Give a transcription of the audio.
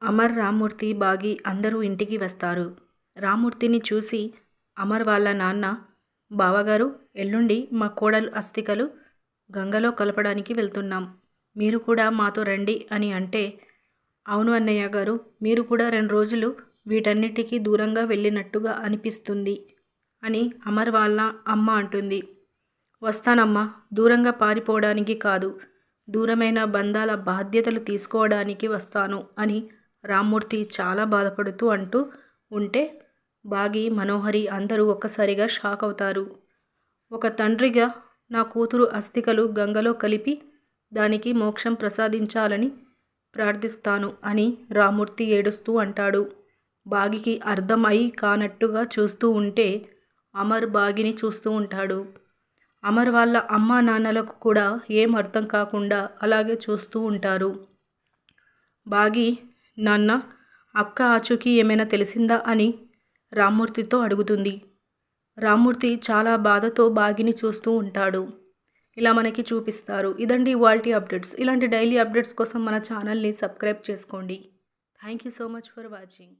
అమర్, రామ్మూర్తి, బాగి అందరూ ఇంటికి వస్తారు. రామ్మూర్తిని చూసి అమర్ వాళ్ళ నాన్న, బావగారు ఎల్లుండి మా కోడలు అస్థికలు గంగలో కలపడానికి వెళ్తున్నాం. మీరు కూడా మాతో రండి అని అంటే, అవును అన్నయ్య గారు, మీరు కూడా 2 రోజులు వీటన్నిటికీ దూరంగా వెళ్ళినట్టుగా అనిపిస్తుంది అని అమర్ వాళ్ళ అమ్మ అంటుంది. వస్తానమ్మా, దూరంగా పారిపోవడానికి కాదు, దూరమైన బంధాల బాధ్యతలు తీసుకోవడానికి వస్తాను అని రామ్మూర్తి చాలా బాధపడుతూ అంటూ ఉంటే, బాగి, మనోహరి అందరూ ఒక్కసారిగా షాక్ అవుతారు. ఒక తండ్రిగా నా కూతురు అస్థికలు గంగలో కలిపి దానికి మోక్షం ప్రసాదించాలని ప్రార్థిస్తాను అని రామ్మూర్తి ఏడుస్తూ అంటాడు. బాగికి అర్థం అయి కానట్టుగా చూస్తూ ఉంటే అమర్ బాగిని చూస్తూ ఉంటాడు. అమర్ వాళ్ళ అమ్మా నాన్నలకు కూడా ఏం అర్థం కాకుండా అలాగే చూస్తూ ఉంటారు. బాగి, నాన్న, అక్క ఆచూకీ ఏమైనా తెలిసిందా అని రామ్మూర్తితో అడుగుతుంది. రామ్మూర్తి చాలా బాధతో బాగిని చూస్తూ ఉంటాడు. ఇలా మనకి చూపిస్తారు. ఇదండి ఇవాల్టి అప్డేట్స్. ఇలాంటి డైలీ అప్డేట్స్ కోసం మన ఛానల్ని సబ్స్క్రైబ్ చేసుకోండి. Thank you so much for watching.